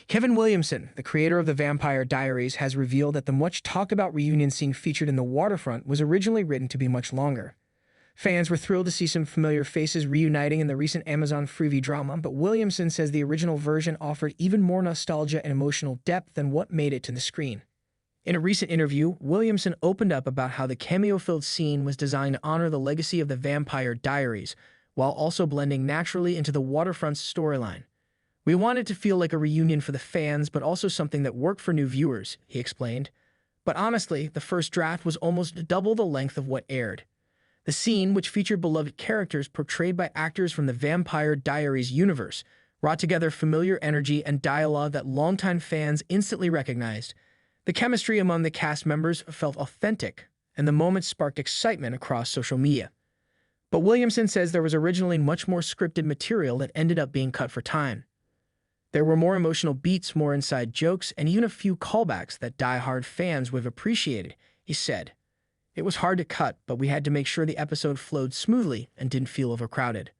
Kevin Williamson, the creator of the Vampire Diaries, has revealed that the much-talked-about reunion scene featured in the Waterfront was originally written to be much longer. Fans were thrilled to see some familiar faces reuniting in the recent Amazon Freevee drama, but Williamson says the original version offered even more nostalgia and emotional depth than what made it to the screen. In a recent interview, Williamson opened up about how the cameo-filled scene was designed to honor the legacy of the Vampire Diaries, while also blending naturally into the Waterfront's storyline. "We wanted to feel like a reunion for the fans, but also something that worked for new viewers," he explained. But honestly, the first draft was almost double the length of what aired. The scene, which featured beloved characters portrayed by actors from the Vampire Diaries universe, brought together familiar energy and dialogue that longtime fans instantly recognized. The chemistry among the cast members felt authentic, and the moment sparked excitement across social media. But Williamson says there was originally much more scripted material that ended up being cut for time. There were more emotional beats, more inside jokes, and even a few callbacks that die-hard fans would have appreciated, he said. "It was hard to cut, but we had to make sure the episode flowed smoothly and didn't feel overcrowded."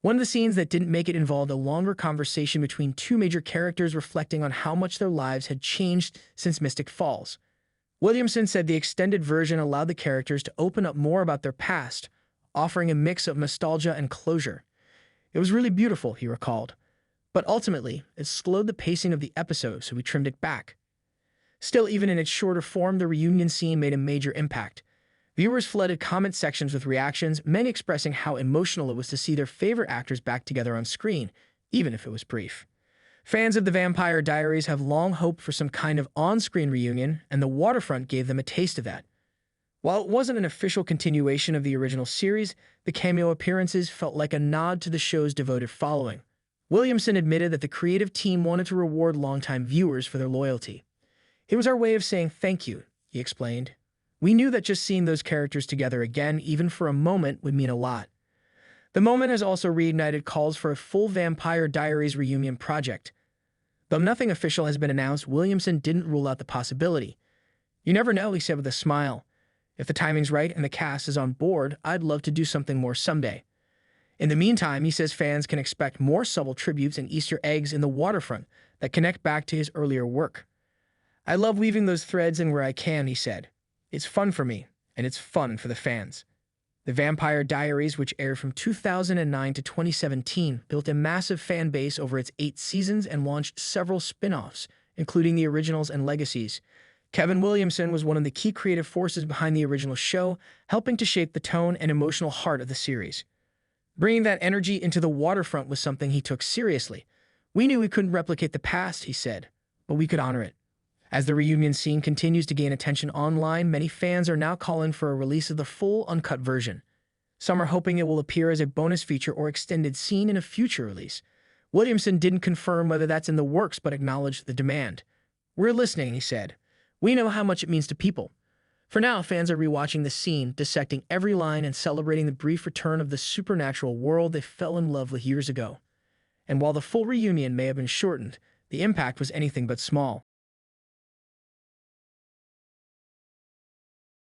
One of the scenes that didn't make it involved a longer conversation between two major characters reflecting on how much their lives had changed since Mystic Falls. Williamson said the extended version allowed the characters to open up more about their past, offering a mix of nostalgia and closure. "It was really beautiful," he recalled. "But ultimately, it slowed the pacing of the episode, so we trimmed it back." Still, even in its shorter form, the reunion scene made a major impact. Viewers flooded comment sections with reactions, many expressing how emotional it was to see their favorite actors back together on screen, even if it was brief. Fans of the Vampire Diaries have long hoped for some kind of on-screen reunion, and the Waterfront gave them a taste of that. While it wasn't an official continuation of the original series, the cameo appearances felt like a nod to the show's devoted following. Williamson admitted that the creative team wanted to reward longtime viewers for their loyalty. "It was our way of saying thank you," he explained. "We knew that just seeing those characters together again, even for a moment, would mean a lot." The moment has also reignited calls for a full Vampire Diaries reunion project. Though nothing official has been announced, Williamson didn't rule out the possibility. "You never know," he said with a smile. "If the timing's right and the cast is on board, I'd love to do something more someday." In the meantime, he says fans can expect more subtle tributes and Easter eggs in the Waterfront that connect back to his earlier work. "I love weaving those threads in where I can," he said. "It's fun for me, and it's fun for the fans." The Vampire Diaries, which aired from 2009 to 2017, built a massive fan base over its 8 seasons and launched several spin-offs, including the originals and legacies. Kevin Williamson was one of the key creative forces behind the original show, helping to shape the tone and emotional heart of the series. Bringing that energy into the Waterfront was something he took seriously. "We knew we couldn't replicate the past," he said, "but we could honor it." As the reunion scene continues to gain attention online, many fans are now calling for a release of the full, uncut version. Some are hoping it will appear as a bonus feature or extended scene in a future release. Williamson didn't confirm whether that's in the works, but acknowledged the demand. "We're listening," he said. "We know how much it means to people." For now, fans are rewatching the scene, dissecting every line and celebrating the brief return of the supernatural world they fell in love with years ago. And while the full reunion may have been shortened, the impact was anything but small.